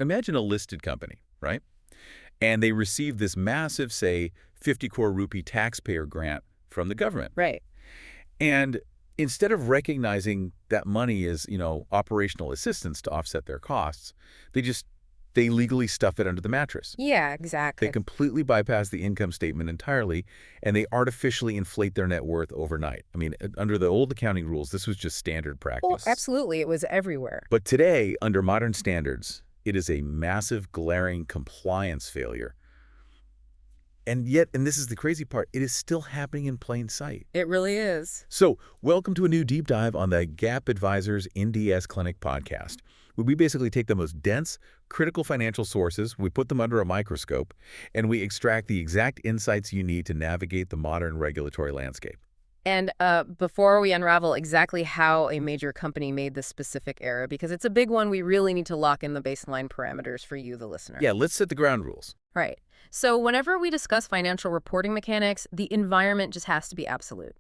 imagine a listed company, right? And they receive this massive, say, 50 crore rupee taxpayer grant from the government. Right. And instead of recognizing that money as, operational assistance to offset their costs, they legally stuff it under the mattress. Yeah, They exactly. completely bypass the income statement entirely, and they artificially inflate their net worth overnight. I mean, under the old accounting rules, this was just standard Well, practice. absolutely. It was everywhere. But today, under modern standards, it is a massive, glaring compliance failure. And yet, and this is the crazy part, it is still happening in plain sight. It really is. So, welcome to a new deep dive on the GAAP Advisors Ind AS Clinic podcast, where we basically take the most dense, critical financial sources, we put them under a microscope, and we extract the exact insights you need to navigate the modern regulatory landscape. And before we unravel exactly how a major company made this specific error, because it's a big one, we really need to lock in the baseline parameters for you, the listener. Yeah, let's set the ground rules. Right. So whenever we discuss financial reporting mechanics, the environment just has to be absolute.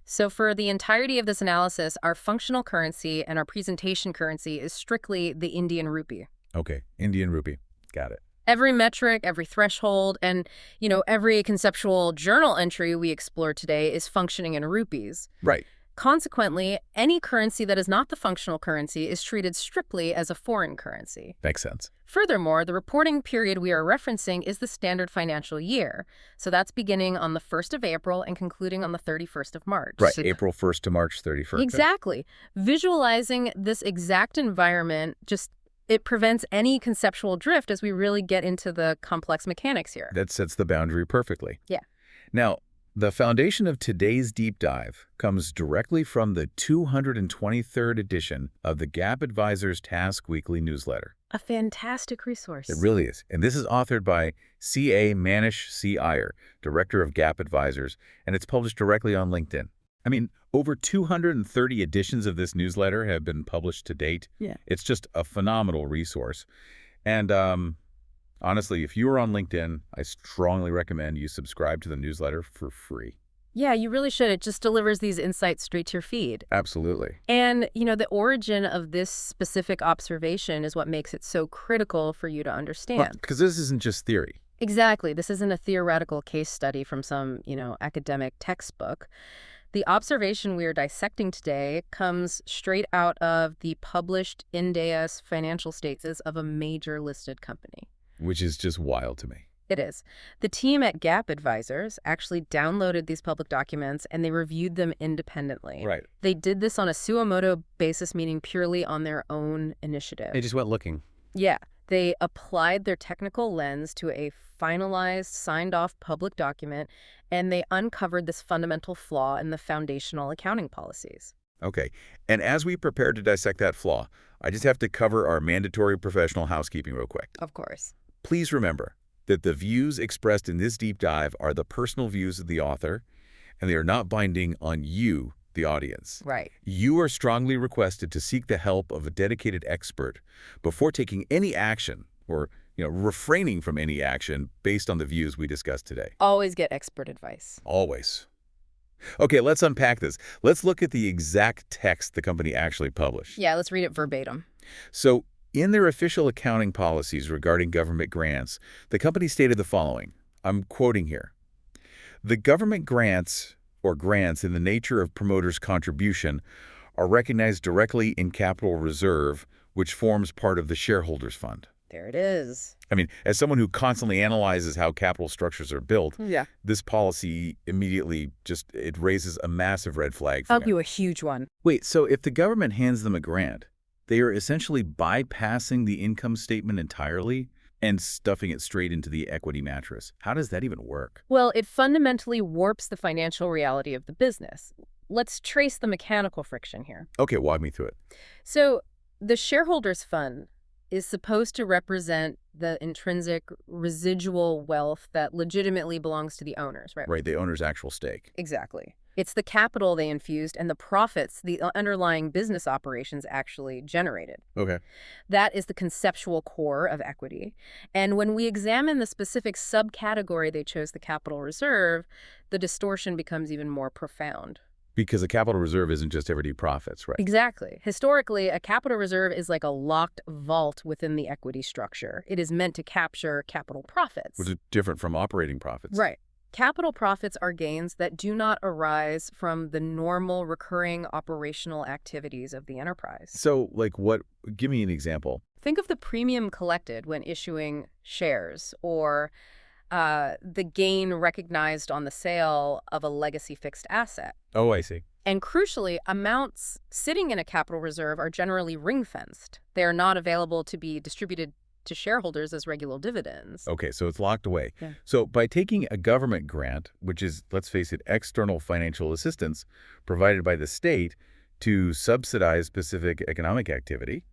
So for the entirety of this analysis, our functional currency and our presentation currency is strictly the Indian rupee. Okay, Indian rupee. Got it. Every metric, every threshold, and, every conceptual journal entry we explore today is functioning in rupees. Right. Consequently, any currency that is not the functional currency is treated strictly as a foreign currency. Makes sense. Furthermore, the reporting period we are referencing is the standard financial year. So that's beginning on the 1st of April and concluding on the 31st of March. Right, April 1st to March 31st. Exactly. Visualizing this exact environment it prevents any conceptual drift as we really get into the complex mechanics here. That sets the boundary perfectly. Yeah. Now, the foundation of today's deep dive comes directly from the 223rd edition of the GAAP Advisors Task Weekly newsletter. A fantastic resource. It really is. And this is authored by C.A. Manish C. Iyer, Director of GAAP Advisors, and it's published directly on LinkedIn. I mean, over 230 editions of this newsletter have been published to date. Yeah. It's just a phenomenal resource. And honestly, if you are on LinkedIn, I strongly recommend you subscribe to the newsletter for free. Yeah, you really should. It just delivers these insights straight to your feed. Absolutely. And, the origin of this specific observation is what makes it so critical for you to understand. Because this isn't just theory. Exactly. This isn't a theoretical case study from some, academic textbook. The observation we are dissecting today comes straight out of the published Ind AS financial statements of a major listed company. Which is just wild to me. It is. The team at GAAP Advisors actually downloaded these public documents and they reviewed them independently. Right. They did this on a suo motu basis, meaning purely on their own initiative. They just went looking. Yeah. They applied their technical lens to a finalized, signed-off public document, and they uncovered this fundamental flaw in the foundational accounting policies. Okay. And as we prepare to dissect that flaw, I just have to cover our mandatory professional housekeeping real quick. Of course. Please remember that the views expressed in this deep dive are the personal views of the author, and they are not binding on you, the audience. Right. You are strongly requested to seek the help of a dedicated expert before taking any action or, refraining from any action based on the views we discussed today. Always get expert advice. Always. Okay, let's unpack this. Let's look at the exact text the company actually published. Yeah, let's read it verbatim. So, in their official accounting policies regarding government grants, the company stated the following. I'm quoting here. The government grants or grants in the nature of promoter's contribution are recognized directly in Capital Reserve, which forms part of the shareholders fund. There it is. I mean, as someone who constantly analyzes how capital structures are built, Yeah. this policy immediately it raises a massive red flag for me. A huge one. Wait, so if the government hands them a grant, they are essentially bypassing the income statement entirely and stuffing it straight into the equity mattress. How does that even work? Well, it fundamentally warps the financial reality of the business. Let's trace the mechanical friction here. Okay, walk me through it. So the shareholders fund is supposed to represent the intrinsic residual wealth that legitimately belongs to the owners, right? Right, the owner's actual stake. Exactly. It's the capital they infused and the profits the underlying business operations actually generated. Okay. That is the conceptual core of equity. And when we examine the specific subcategory they chose, the capital reserve, the distortion becomes even more profound. Because a capital reserve isn't just everyday profits, right? Exactly. Historically, a capital reserve is like a locked vault within the equity structure. It is meant to capture capital profits. Which is different from operating profits. Right. Capital profits are gains that do not arise from the normal recurring operational activities of the enterprise. So, like what? Give me an example. Think of the premium collected when issuing shares, or the gain recognized on the sale of a legacy fixed asset. Oh, I see. And crucially, amounts sitting in a capital reserve are generally ring-fenced. They are not available to be distributed to shareholders as regular dividends. Okay, so it's locked away. Yeah. So by taking a government grant, which is, let's face it, external financial assistance provided by the state to subsidize specific economic activity,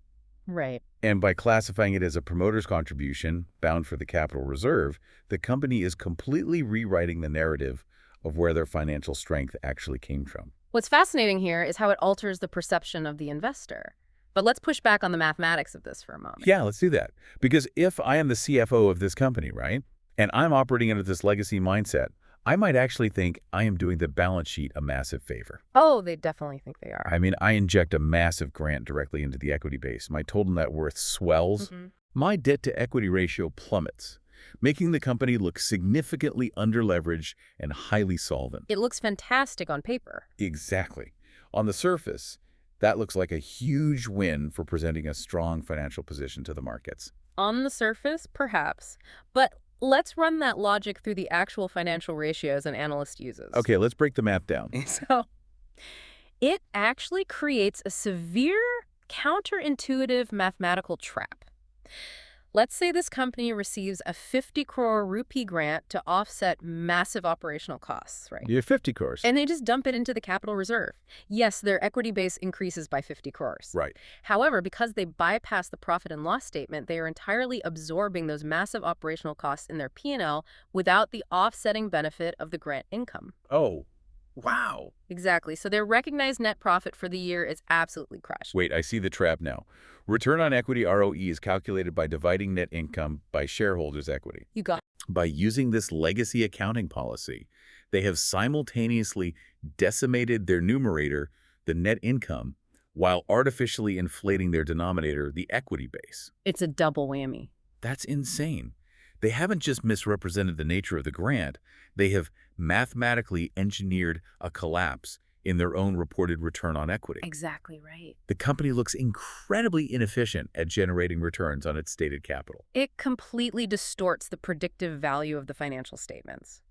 Right. and by classifying it as a promoter's contribution bound for the capital reserve, the company is completely rewriting the narrative of where their financial strength actually came from. What's fascinating here is how it alters the perception of the investor. But let's push back on the mathematics of this for a moment. Yeah, let's do that. Because if I am the CFO of this company, right, and I'm operating under this legacy mindset, I might actually think I am doing the balance sheet a massive favor. Oh, they definitely think they are. I mean, I inject a massive grant directly into the equity base. My total net worth swells. My debt-to-equity ratio plummets, making the company look significantly underleveraged and highly solvent. It looks fantastic on paper. Exactly. On the surface, that looks like a huge win for presenting a strong financial position to the markets. On the surface, perhaps. But let's run that logic through the actual financial ratios an analyst uses. Okay, let's break the math down. So it actually creates a severe, counterintuitive mathematical trap. Let's say this company receives a 50 crore rupee grant to offset massive operational costs, right? You have 50 crores. And they just dump it into the capital reserve. Yes, their equity base increases by 50 crores. Right. However, because they bypass the profit and loss statement, they are entirely absorbing those massive operational costs in their P&L without the offsetting benefit of the grant income. Oh, wow. Exactly. So their recognized net profit for the year is absolutely crushed. Wait, I see the trap now. Return on equity ROE is calculated by dividing net income by shareholders' equity. You got it. By using this legacy accounting policy, they have simultaneously decimated their numerator, the net income, while artificially inflating their denominator, the equity base. It's a double whammy. That's insane. They haven't just misrepresented the nature of the grant, they have mathematically engineered a collapse in their own reported return on equity. Exactly right. The company looks incredibly inefficient at generating returns on its stated capital. It completely distorts the predictive value of the financial statements.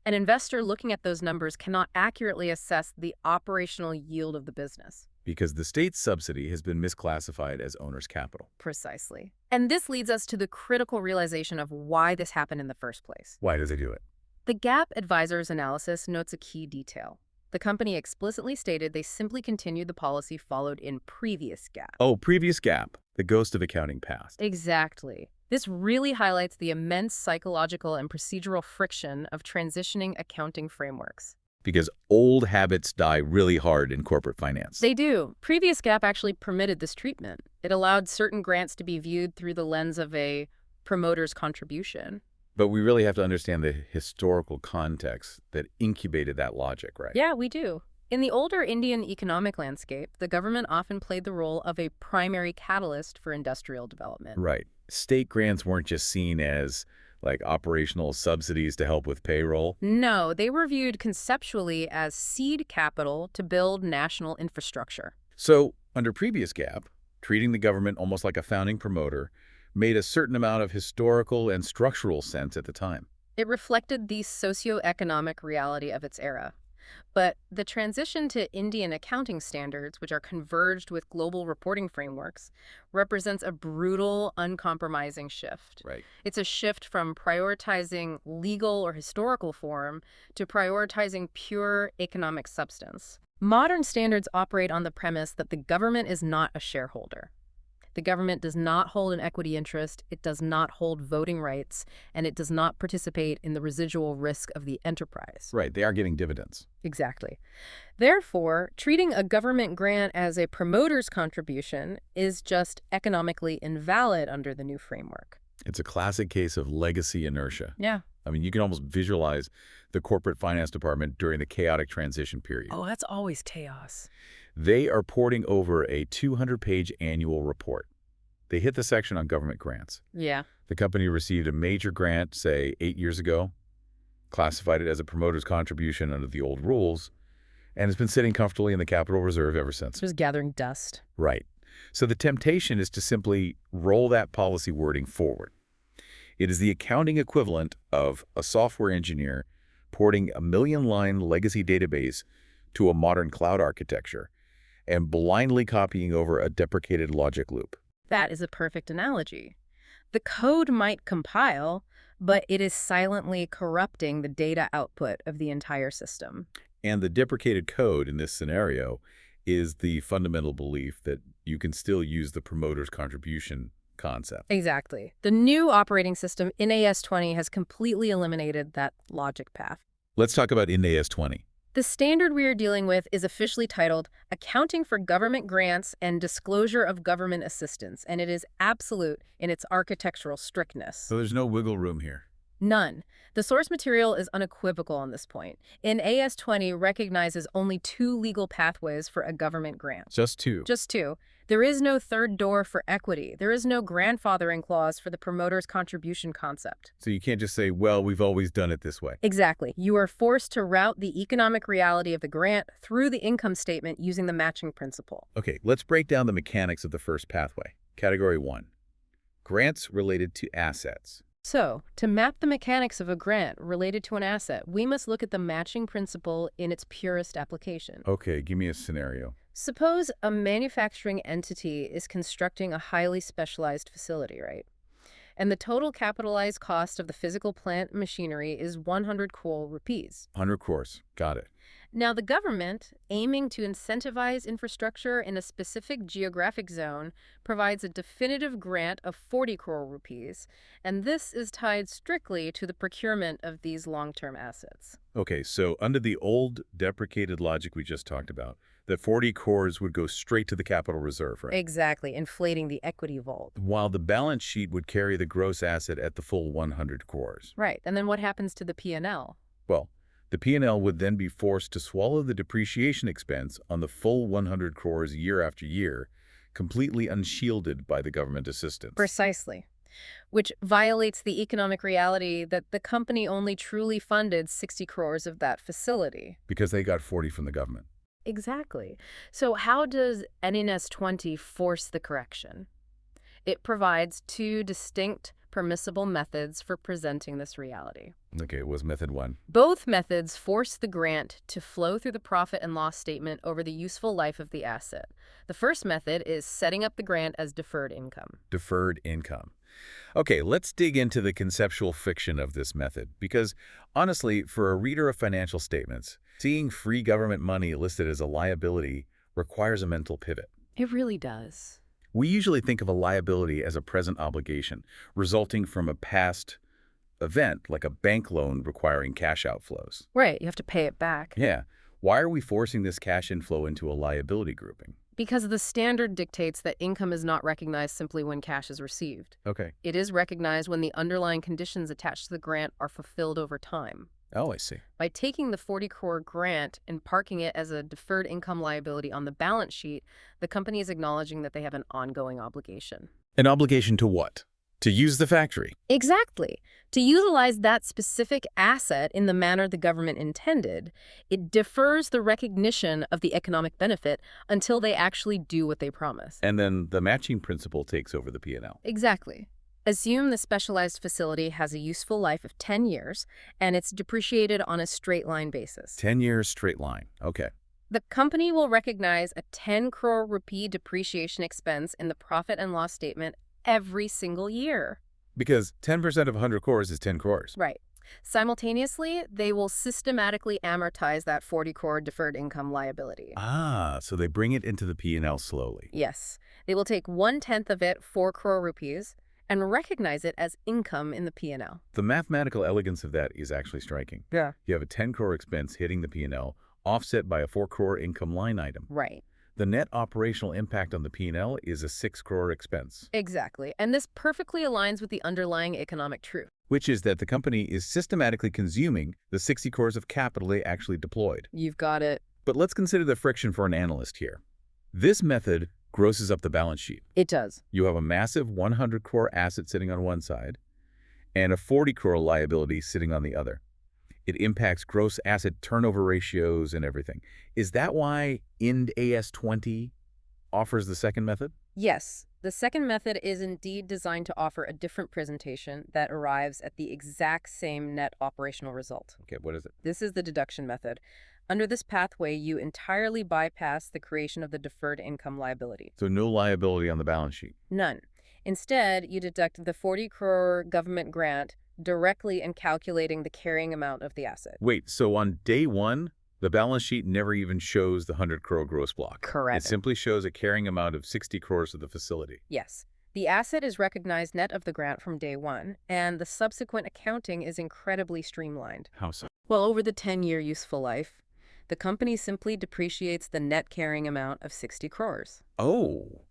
An investor looking at those numbers cannot accurately assess the operational yield of the business. Because the state's subsidy has been misclassified as owner's capital. Precisely. And this leads us to the critical realization of why this happened in the first place. Why does they do it? The GAAP advisor's analysis notes a key detail. The company explicitly stated they simply continued the policy followed in previous GAAP. Oh, previous GAAP, the ghost of accounting past. Exactly. This really highlights the immense psychological and procedural friction of transitioning accounting frameworks. Because old habits die really hard in corporate finance. They do. Previous GAAP actually permitted this treatment. It allowed certain grants to be viewed through the lens of a promoter's contribution. But we really have to understand the historical context that incubated that logic, right? Yeah, we do. In the older Indian economic landscape, the government often played the role of a primary catalyst for industrial development. Right. State grants weren't just seen as like operational subsidies to help with payroll. No, they were viewed conceptually as seed capital to build national infrastructure. So, under previous GAAP, treating the government almost like a founding promoter made a certain amount of historical and structural sense at the time. It reflected the socioeconomic reality of its era. But the transition to Indian accounting standards, which are converged with global reporting frameworks, represents a brutal, uncompromising shift. Right. It's a shift from prioritizing legal or historical form to prioritizing pure economic substance. Modern standards operate on the premise that the government is not a shareholder. The government does not hold an equity interest, it does not hold voting rights, and it does not participate in the residual risk of the enterprise. Right, they are getting dividends. Exactly. Therefore, treating a government grant as a promoter's contribution is just economically invalid under the new framework. It's a classic case of legacy inertia. Yeah. I mean, you can almost visualize the corporate finance department during the chaotic transition period. Oh, that's always chaos. They are porting over a 200-page annual report. They hit the section on government grants. Yeah. The company received a major grant, say, 8 years ago, classified it as a promoter's contribution under the old rules, and has been sitting comfortably in the Capital Reserve ever since. Just gathering dust. Right. So the temptation is to simply roll that policy wording forward. It is the accounting equivalent of a software engineer porting a million-line legacy database to a modern cloud architecture and blindly copying over a deprecated logic loop. That is a perfect analogy. The code might compile, but it is silently corrupting the data output of the entire system. And the deprecated code in this scenario is the fundamental belief that you can still use the promoter's contribution concept. Exactly. The new operating system, Ind AS 20, has completely eliminated that logic path. Let's talk about Ind AS 20. The standard we are dealing with is officially titled Accounting for Government Grants and Disclosure of Government Assistance, and it is absolute in its architectural strictness. So there's no wiggle room here. None. The source material is unequivocal on this point. Ind AS 20 recognizes only 2 legal pathways for a government grant. Just two. Just 2. There is no third door for equity. There is no grandfathering clause for the promoter's contribution concept. So you can't just say, well, we've always done it this way. Exactly. You are forced to route the economic reality of the grant through the income statement using the matching principle. Okay, let's break down the mechanics of the first pathway. Category 1. Grants related to assets. So, to map the mechanics of a grant related to an asset, we must look at the matching principle in its purest application. Okay, give me a scenario. Suppose a manufacturing entity is constructing a highly specialized facility, right? And the total capitalized cost of the physical plant and machinery is 100 crore rupees. 100 crores. Got it. Now, the government, aiming to incentivize infrastructure in a specific geographic zone, provides a definitive grant of 40 crore rupees, and this is tied strictly to the procurement of these long-term assets. Okay, so under the old deprecated logic we just talked about, the 40 crores would go straight to the Capital Reserve, right? Exactly, inflating the equity vault. While the balance sheet would carry the gross asset at the full 100 crores. Right, and then what happens to the P&L? Well, the P&L would then be forced to swallow the depreciation expense on the full 100 crores year after year, completely unshielded by the government assistance. Precisely. Which violates the economic reality that the company only truly funded 60 crores of that facility. Because they got 40 from the government. Exactly. So how does Ind AS 20 force the correction? It provides 2 distinct permissible methods for presenting this reality. Okay, it was method 1. Both methods force the grant to flow through the profit and loss statement over the useful life of the asset. The first method is setting up the grant as deferred income. Deferred income. Okay, let's dig into the conceptual fiction of this method, because honestly, for a reader of financial statements, seeing free government money listed as a liability requires a mental pivot. It really does. We usually think of a liability as a present obligation resulting from a past event, like a bank loan requiring cash outflows. Right, you have to pay it back. Yeah. Why are we forcing this cash inflow into a liability grouping? Because the standard dictates that income is not recognized simply when cash is received. Okay. It is recognized when the underlying conditions attached to the grant are fulfilled over time. Oh, I see. By taking the 40 crore grant and parking it as a deferred income liability on the balance sheet, the company is acknowledging that they have an ongoing obligation. An obligation to what? To use the factory. Exactly. To utilize that specific asset in the manner the government intended, it defers the recognition of the economic benefit until they actually do what they promise. And then the matching principle takes over the P&L. Exactly. Assume the specialized facility has a useful life of 10 years, and it's depreciated on a straight-line basis. 10 years straight line. Okay. The company will recognize a 10 crore rupee depreciation expense in the profit and loss statement every single year. Because 10% of 100 crores is 10 crores. Right. Simultaneously, they will systematically amortize that 40 crore deferred income liability. Ah, so they bring it into the P&L slowly. Yes. They will take 1/10 of it, 4 crore rupees, and recognize it as income in the P&L. The mathematical elegance of that is actually striking. Yeah. You have a 10 crore expense hitting the P&L, offset by a 4 crore income line item. Right. The net operational impact on the P&L is a 6 crore expense, Exactly. And this perfectly aligns with the underlying economic truth. which is that the company is systematically consuming the 60 crores of capital they actually deployed. You've got it. But let's consider the friction for an analyst here. This method grosses up the balance sheet. It does. You have a massive 100 crore asset sitting on one side and a 40 crore liability sitting on the other. It impacts gross asset turnover ratios and everything. Is that why Ind AS 20 offers the second method? Yes, the second method is indeed designed to offer a different presentation that arrives at the exact same net operational result. Okay, what is it? This is the deduction method. Under this pathway, you entirely bypass the creation of the deferred income liability. So no liability on the balance sheet. None. Instead, you deduct the 40 crore government grant directly in calculating the carrying amount of the asset. Wait, so on day one, the balance sheet never even shows the 100 crore gross block. Correct. It simply shows a carrying amount of 60 crores of the facility. Yes. The asset is recognized net of the grant from day one, and the subsequent accounting is incredibly streamlined. How so? Well, over the 10-year useful life, the company simply depreciates the net carrying amount of 60 crores. Oh,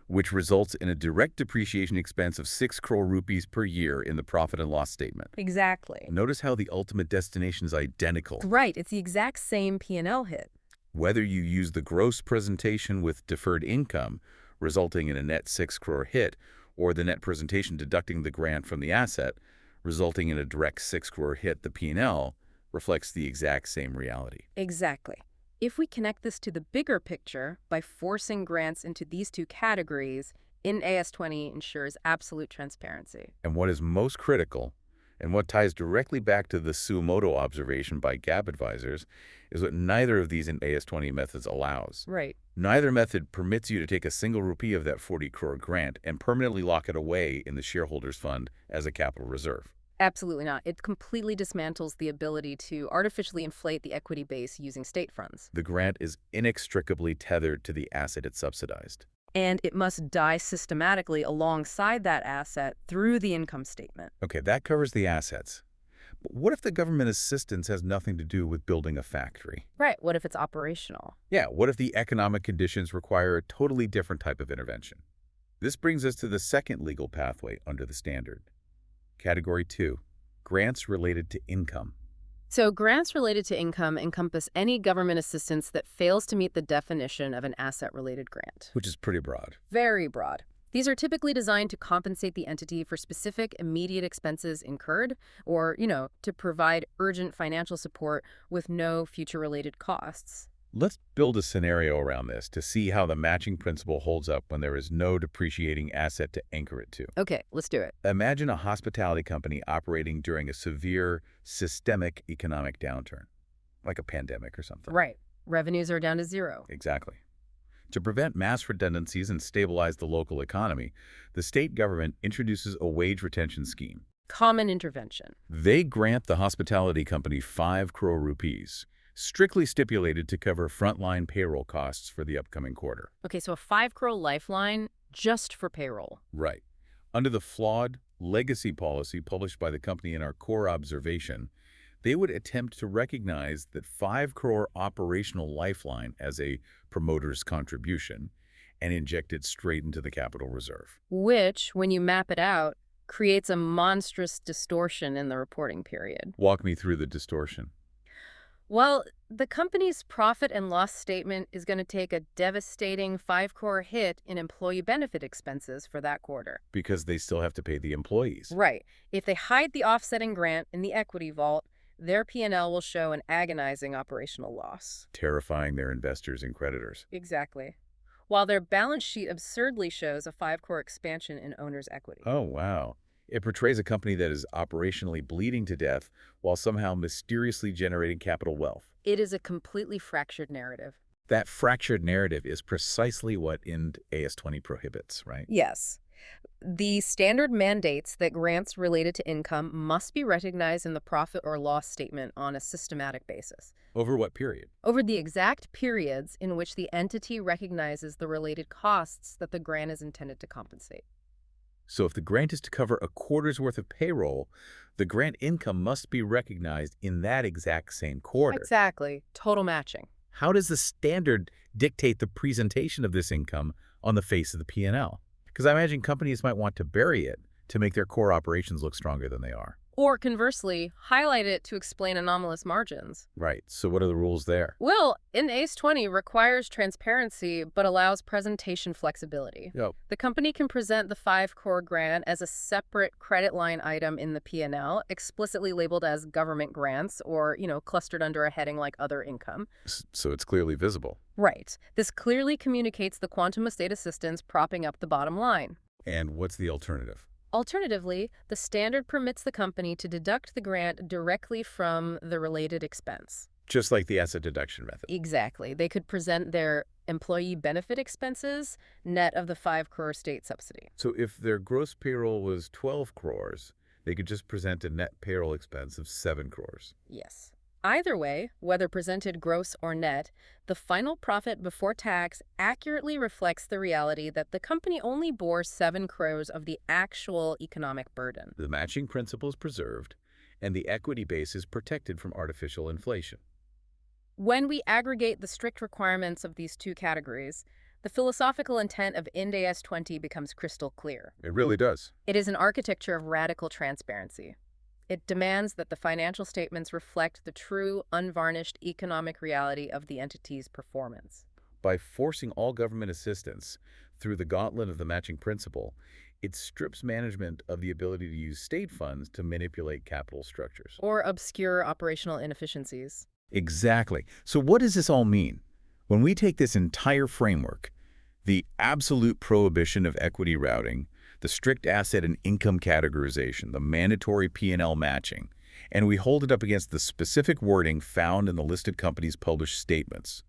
which results in a direct depreciation expense of 6 crore rupees per year in the profit and loss statement. Exactly. Notice how the ultimate destination is identical. Right. It's the exact same P&L hit. Whether you use the gross presentation with deferred income, resulting in a net 6 crore hit, or the net presentation deducting the grant from the asset, resulting in a direct 6 crore hit, the P&L reflects the exact same reality. Exactly. If we connect this to the bigger picture by forcing grants into these two categories, Ind AS 20 ensures absolute transparency. And what is most critical, and what ties directly back to the Sumoto observation by GAAP advisors, is what neither of these Ind AS 20 methods allows. Right. Neither method permits you to take a single rupee of that 40 crore grant and permanently lock it away in the shareholders fund as a capital reserve. Absolutely not. It completely dismantles the ability to artificially inflate the equity base using state funds. The grant is inextricably tethered to the asset it subsidized. And it must die systematically alongside that asset through the income statement. Okay, that covers the assets. But what if the government assistance has nothing to do with building a factory? Right. What if it's operational? Yeah, what if the economic conditions require a totally different type of intervention? This brings us to the second legal pathway under the standard. Category 2, grants related to income. So grants related to income encompass any government assistance that fails to meet the definition of an asset-related grant. Which is pretty broad. Very broad. These are typically designed to compensate the entity for specific immediate expenses incurred or, to provide urgent financial support with no future-related costs. Let's build a scenario around this to see how the matching principle holds up when there is no depreciating asset to anchor it to. Okay, let's do it. Imagine a hospitality company operating during a severe systemic economic downturn, like a pandemic or something. Right. Revenues are down to zero. Exactly. To prevent mass redundancies and stabilize the local economy, the state government introduces a wage retention scheme. Common intervention. They grant the hospitality company 5 crore rupees, strictly stipulated to cover frontline payroll costs for the upcoming quarter. Okay, so a 5 crore lifeline just for payroll. Right. Under the flawed legacy policy published by the company in our core observation, they would attempt to recognize that 5 crore operational lifeline as a promoter's contribution and inject it straight into the capital reserve. Which, when you map it out, creates a monstrous distortion in the reporting period. Walk me through the distortion. Well, the company's profit and loss statement is going to take a devastating 5 crore hit in employee benefit expenses for that quarter. Because they still have to pay the employees. Right. If they hide the offsetting grant in the equity vault, their P&L will show an agonizing operational loss. Terrifying their investors and creditors. Exactly. While their balance sheet absurdly shows a 5 crore expansion in owner's equity. Oh, wow. It portrays a company that is operationally bleeding to death while somehow mysteriously generating capital wealth. It is a completely fractured narrative. That fractured narrative is precisely what Ind AS 20 prohibits, right? Yes. The standard mandates that grants related to income must be recognized in the profit or loss statement on a systematic basis. Over what period? Over the exact periods in which the entity recognizes the related costs that the grant is intended to compensate. So if the grant is to cover a quarter's worth of payroll, the grant income must be recognized in that exact same quarter. Exactly. Total matching. how does the standard dictate the presentation of this income on the face of the P&L? Because I imagine companies might want to bury it to make their core operations look stronger than they are. Or conversely, highlight it to explain anomalous margins. Right. So what are the rules there? Well, Ind AS 20 requires transparency but allows presentation flexibility. Yep. The company can present the 5-core grant as a separate credit line item in the P&L, explicitly labeled as government grants or, clustered under a heading like other income. So it's clearly visible. Right. This clearly communicates the quantum of state assistance propping up the bottom line. And what's the alternative? Alternatively, the standard permits the company to deduct the grant directly from the related expense. Just like the asset deduction method. Exactly. They could present their employee benefit expenses net of the 5-crore state subsidy. So if their gross payroll was 12 crores, they could just present a net payroll expense of 7 crores. Yes. Either way, whether presented gross or net, the final profit before tax accurately reflects the reality that the company only bore 7 crores of the actual economic burden. The matching principle is preserved, and the equity base is protected from artificial inflation. When we aggregate the strict requirements of these two categories, the philosophical intent of Ind AS 20 becomes crystal clear. It really does. It is an architecture of radical transparency. It demands that the financial statements reflect the true, unvarnished economic reality of the entity's performance. By forcing all government assistance through the gauntlet of the matching principle, it strips management of the ability to use state funds to manipulate capital structures. Or obscure operational inefficiencies. Exactly. So what does this all mean? When we take this entire framework, the absolute prohibition of equity routing, the strict asset and income categorization, the mandatory P&L matching, and we hold it up against the specific wording found in the listed company's published statements,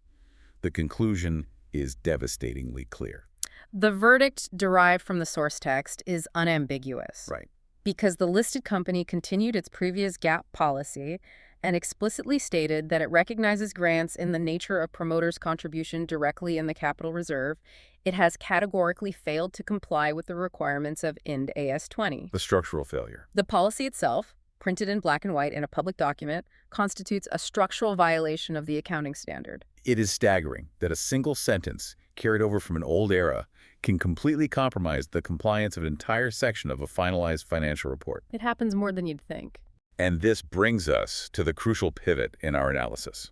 the conclusion is devastatingly clear. The verdict derived from the source text is unambiguous. Right. Because the listed company continued its previous GAAP policy and explicitly stated that it recognizes grants in the nature of promoters' contribution directly in the capital reserve, it has categorically failed to comply with the requirements of Ind AS 20. The structural failure. The policy itself, printed in black and white in a public document, constitutes a structural violation of the accounting standard. It is staggering that a single sentence carried over from an old era can completely compromise the compliance of an entire section of a finalized financial report. It happens more than you'd think. And this brings us to the crucial pivot in our analysis.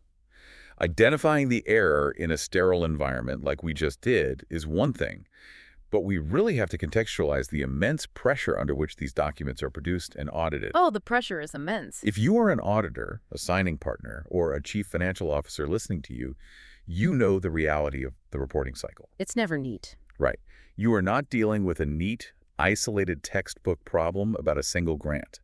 Identifying the error in a sterile environment like we just did is one thing, but we really have to contextualize the immense pressure under which these documents are produced and audited. Oh, the pressure is immense. If you are an auditor, a signing partner, or a chief financial officer listening to you, you know the reality of the reporting cycle. It's never neat. Right. You are not dealing with a neat, isolated textbook problem about a single grant.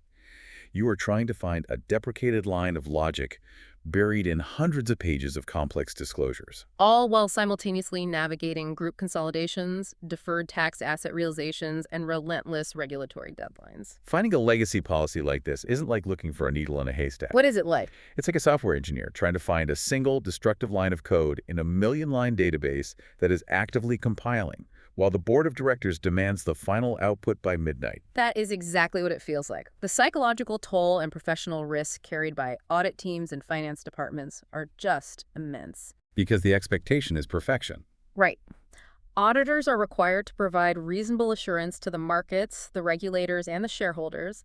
You are trying to find a deprecated line of logic buried in hundreds of pages of complex disclosures. All while simultaneously navigating group consolidations, deferred tax asset realizations, and relentless regulatory deadlines. Finding a legacy policy like this isn't like looking for a needle in a haystack. What is it like? It's like a software engineer trying to find a single destructive line of code in a million-line database that is actively compiling, while the board of directors demands the final output by midnight. That is exactly what it feels like. The psychological toll and professional risk carried by audit teams and finance departments are just immense. Because the expectation is perfection. Right. Auditors are required to provide reasonable assurance to the markets, the regulators, and the shareholders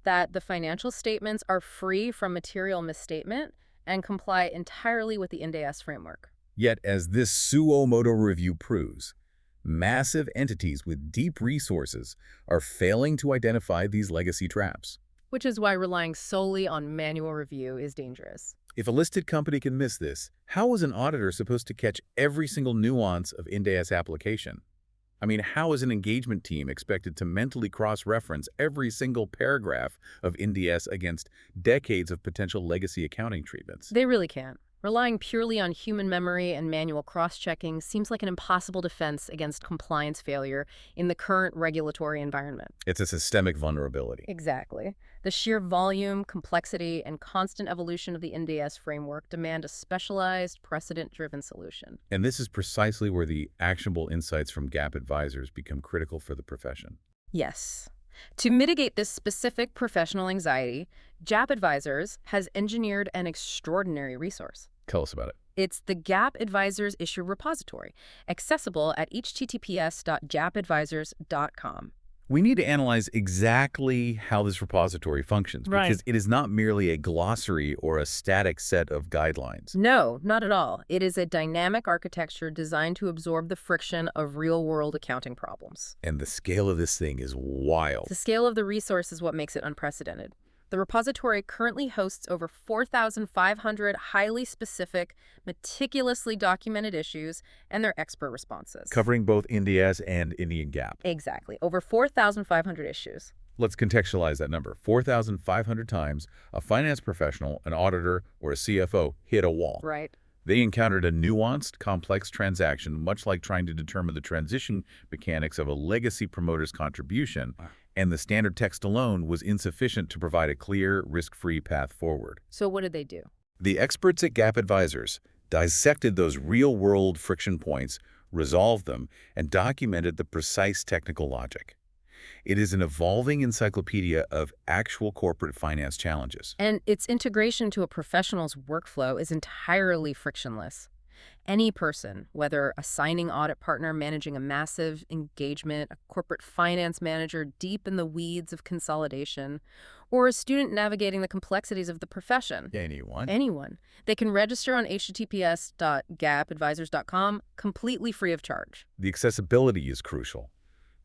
that the financial statements are free from material misstatement and comply entirely with the Ind AS framework. Yet, as this suo motu review proves, massive entities with deep resources are failing to identify these legacy traps. Which is why relying solely on manual review is dangerous. If a listed company can miss this, how is an auditor supposed to catch every single nuance of Ind AS application? I mean, how is an engagement team expected to mentally cross-reference every single paragraph of Ind AS against decades of potential legacy accounting treatments? They really can't. Relying purely on human memory and manual cross-checking seems like an impossible defense against compliance failure in the current regulatory environment. It's a systemic vulnerability. Exactly. The sheer volume, complexity, and constant evolution of the Ind AS framework demand a specialized, precedent-driven solution. And this is precisely where the actionable insights from GAAP advisors become critical for the profession. Yes. To mitigate this specific professional anxiety, GAAP Advisors has engineered an extraordinary resource. Tell us about it. It's the GAAP Advisors Issue Repository, accessible at https://gapadvisors.com. We need to analyze exactly how this repository functions Right. because it is not merely a glossary or a static set of guidelines. No, not at all. It is a dynamic architecture designed to absorb the friction of real-world accounting problems. And the scale of this thing is wild. The scale of the resource is what makes it unprecedented. The repository currently hosts over 4,500 highly specific, meticulously documented issues and their expert responses. Covering both Ind AS and Indian GAAP. Exactly. Over 4,500 issues. Let's contextualize that number. 4,500 times a finance professional, an auditor, or a CFO hit a wall. Right. They encountered a nuanced, complex transaction, much like trying to determine the transition mechanics of a legacy promoter's contribution, and the standard text alone was insufficient to provide a clear, risk-free path forward. So what did they do? The experts at GAAP Advisors dissected those real-world friction points, resolved them, and documented the precise technical logic. It is an evolving encyclopedia of actual corporate finance challenges. And its integration to a professional's workflow is entirely frictionless. Any person, whether a signing audit partner managing a massive engagement, a corporate finance manager deep in the weeds of consolidation, or a student navigating the complexities of the profession. Anyone. They can register on https://gapadvisors.com completely free of charge. The accessibility is crucial,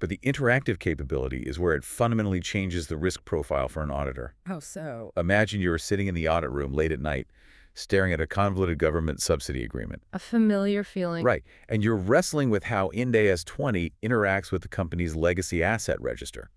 but the interactive capability is where it fundamentally changes the risk profile for an auditor. How so? Imagine you're sitting in the audit room late at night, staring at a convoluted government subsidy agreement. A familiar feeling. Right, and you're wrestling with how Ind AS 20 interacts with the company's legacy asset register.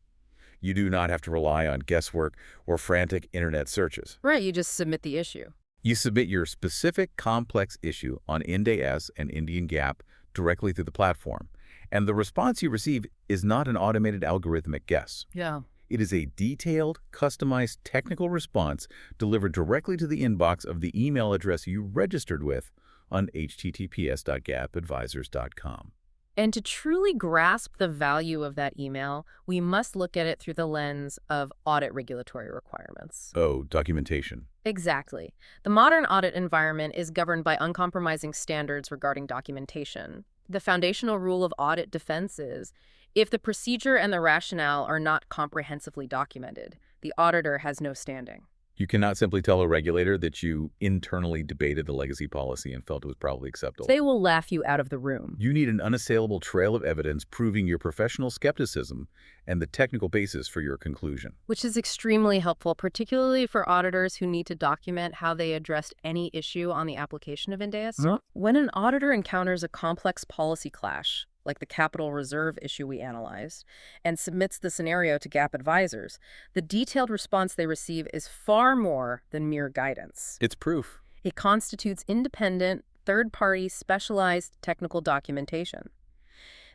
You do not have to rely on guesswork or frantic internet searches. Right, you just submit the issue. You submit your specific complex issue on Ind AS and Indian GAAP directly through the platform, and the response you receive is not an automated algorithmic guess. Yeah. It is a detailed, customized technical response delivered directly to the inbox of the email address you registered with on https://gapadvisors.com. And to truly grasp the value of that email, we must look at it through the lens of audit regulatory requirements. Oh, documentation. Exactly. The modern audit environment is governed by uncompromising standards regarding documentation. The foundational rule of audit defense is, if the procedure and the rationale are not comprehensively documented, the auditor has no standing. You cannot simply tell a regulator that you internally debated the legacy policy and felt it was probably acceptable. They will laugh you out of the room. You need an unassailable trail of evidence proving your professional skepticism and the technical basis for your conclusion. Which is extremely helpful, particularly for auditors who need to document how they addressed any issue on the application of Ind AS. When an auditor encounters a complex policy clash, like the Capital Reserve issue we analyzed, and submits the scenario to GAAP Advisors, the detailed response they receive is far more than mere guidance. It's proof. It constitutes independent, third-party, specialized technical documentation.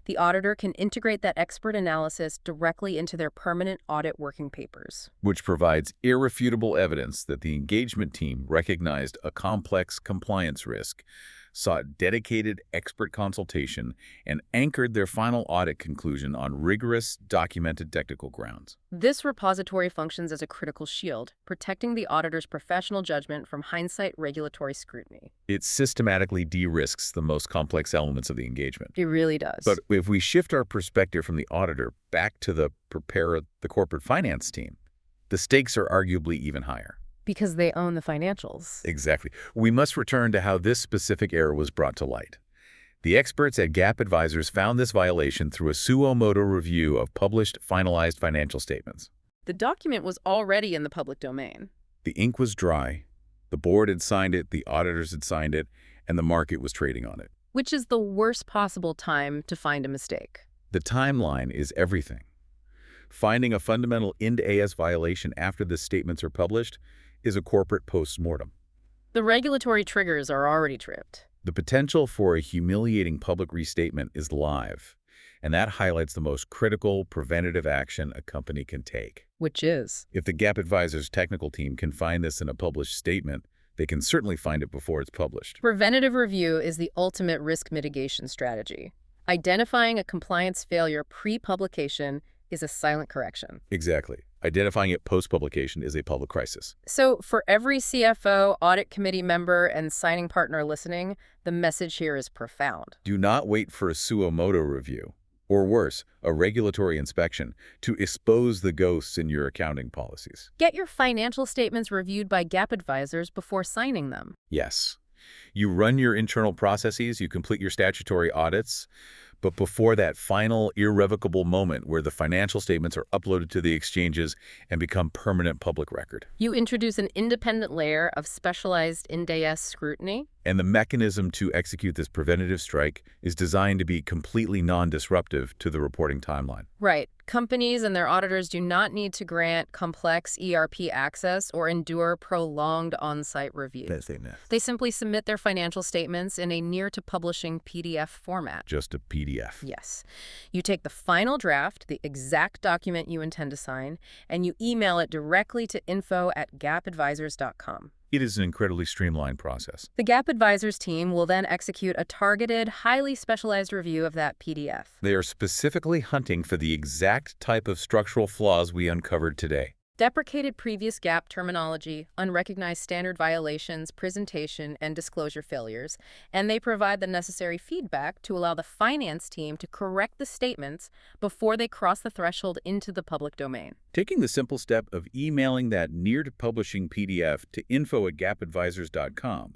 The auditor can integrate that expert analysis directly into their permanent audit working papers. Which provides irrefutable evidence that the engagement team recognized a complex compliance risk, sought dedicated expert consultation, and anchored their final audit conclusion on rigorous, documented technical grounds. This repository functions as a critical shield, protecting the auditor's professional judgment from hindsight regulatory scrutiny. It systematically de-risks the most complex elements of the engagement. It really does. But if we shift our perspective from the auditor back to the corporate finance team, the stakes are arguably even higher. Because they own the financials. Exactly. We must return to how this specific error was brought to light. The experts at GAAP Advisors found this violation through a suo motu review of published, finalized financial statements. The document was already in the public domain. The ink was dry, the board had signed it, the auditors had signed it, and the market was trading on it. Which is the worst possible time to find a mistake. The timeline is everything. Finding a fundamental Ind AS violation after the statements are published is a corporate post-mortem. The regulatory triggers are already tripped. The potential for a humiliating public restatement is live, and that highlights the most critical preventative action a company can take. Which is? If the GAAP Advisors technical team can find this in a published statement, they can certainly find it before it's published. Preventative review is the ultimate risk mitigation strategy. Identifying a compliance failure pre-publication is a silent correction. Exactly. Identifying it post-publication is a public crisis. So for every CFO, audit committee member, and signing partner listening, the message here is profound. Do not wait for a suo motu review, or worse, a regulatory inspection, to expose the ghosts in your accounting policies. Get your financial statements reviewed by GAAP advisors before signing them. Yes. You run your internal processes, you complete your statutory audits, but before that final irrevocable moment where the financial statements are uploaded to the exchanges and become permanent public record. You introduce an independent layer of specialized Ind AS scrutiny. And the mechanism to execute this preventative strike is designed to be completely non-disruptive to the reporting timeline. Right. Companies and their auditors do not need to grant complex ERP access or endure prolonged on-site reviews. They simply submit their financial statements in a near-to-publishing PDF format. Just a PDF. Yes. You take the final draft, the exact document you intend to sign, and you email it directly to info@gapadvisors.com. It is an incredibly streamlined process. The GAAP Advisors team will then execute a targeted, highly specialized review of that PDF. They are specifically hunting for the exact type of structural flaws we uncovered today. Deprecated previous GAAP terminology, unrecognized standard violations, presentation, and disclosure failures, and they provide the necessary feedback to allow the finance team to correct the statements before they cross the threshold into the public domain. Taking the simple step of emailing that near-to-publishing PDF to info@gapadvisors.com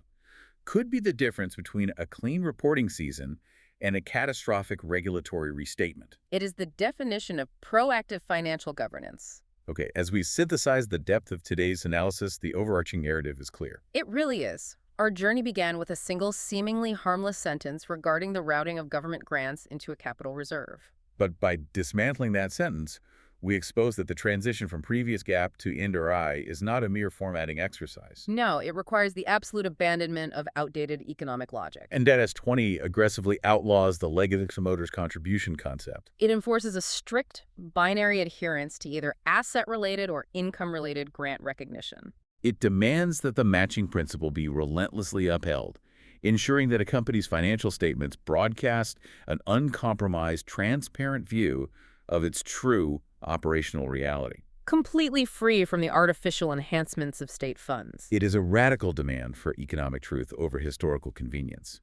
could be the difference between a clean reporting season and a catastrophic regulatory restatement. It is the definition of proactive financial governance. Okay, as we synthesize the depth of today's analysis, the overarching narrative is clear. It really is. Our journey began with a single, seemingly harmless sentence regarding the routing of government grants into a capital reserve. But by dismantling that sentence, we expose that the transition from previous GAAP to Ind AS is not a mere formatting exercise. No, it requires the absolute abandonment of outdated economic logic. And Ind AS 20 aggressively outlaws the legacy motors contribution concept. It enforces a strict binary adherence to either asset-related or income-related grant recognition. It demands that the matching principle be relentlessly upheld, ensuring that a company's financial statements broadcast an uncompromised, transparent view of its true operational reality. Completely free from the artificial enhancements of state funds. It is a radical demand for economic truth over historical convenience.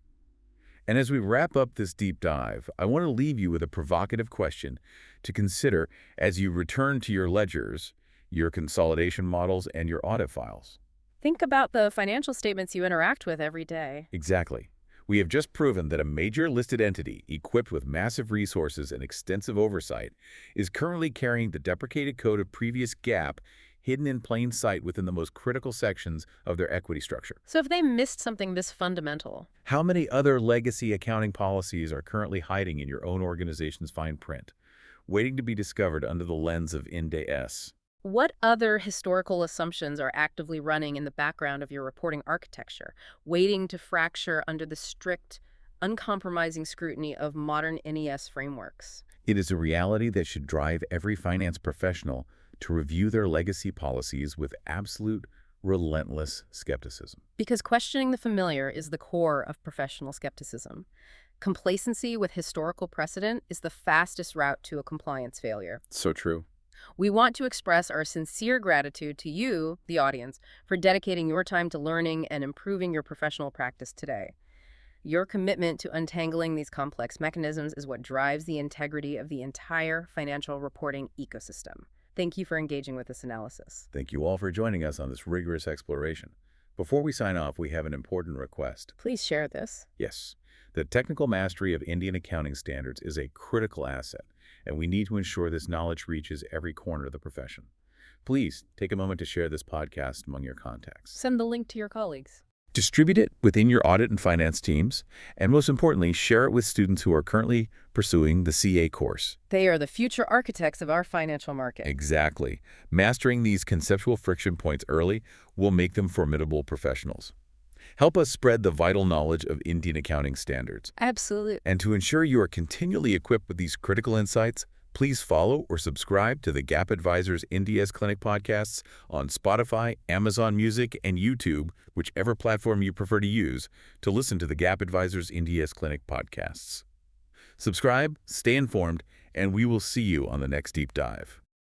And as we wrap up this deep dive, I want to leave you with a provocative question to consider as you return to your ledgers, your consolidation models, and your audit files. Think about the financial statements you interact with every day. Exactly. We have just proven that a major listed entity equipped with massive resources and extensive oversight is currently carrying the deprecated code of previous GAAP hidden in plain sight within the most critical sections of their equity structure. So if they missed something this fundamental, how many other legacy accounting policies are currently hiding in your own organization's fine print, waiting to be discovered under the lens of Ind AS? What other historical assumptions are actively running in the background of your reporting architecture, waiting to fracture under the strict, uncompromising scrutiny of modern NES frameworks? It is a reality that should drive every finance professional to review their legacy policies with absolute, relentless skepticism. Because questioning the familiar is the core of professional skepticism. Complacency with historical precedent is the fastest route to a compliance failure. So true. We want to express our sincere gratitude to you, the audience, for dedicating your time to learning and improving your professional practice today. Your commitment to untangling these complex mechanisms is what drives the integrity of the entire financial reporting ecosystem. Thank you for engaging with this analysis. Thank you all for joining us on this rigorous exploration. Before we sign off, we have an important request. Please share this. Yes. The technical mastery of Indian accounting standards is a critical asset, and we need to ensure this knowledge reaches every corner of the profession. Please take a moment to share this podcast among your contacts. Send the link to your colleagues. Distribute it within your audit and finance teams, and most importantly, share it with students who are currently pursuing the CA course. They are the future architects of our financial market. Exactly. Mastering these conceptual friction points early will make them formidable professionals. Help us spread the vital knowledge of Indian accounting standards. Absolutely. And to ensure you are continually equipped with these critical insights, please follow or subscribe to the GAAP Advisors Ind AS Clinic podcasts on Spotify, Amazon Music, and YouTube, whichever platform you prefer to use, to listen to the GAAP Advisors Ind AS Clinic podcasts. Subscribe, stay informed, and we will see you on the next deep dive.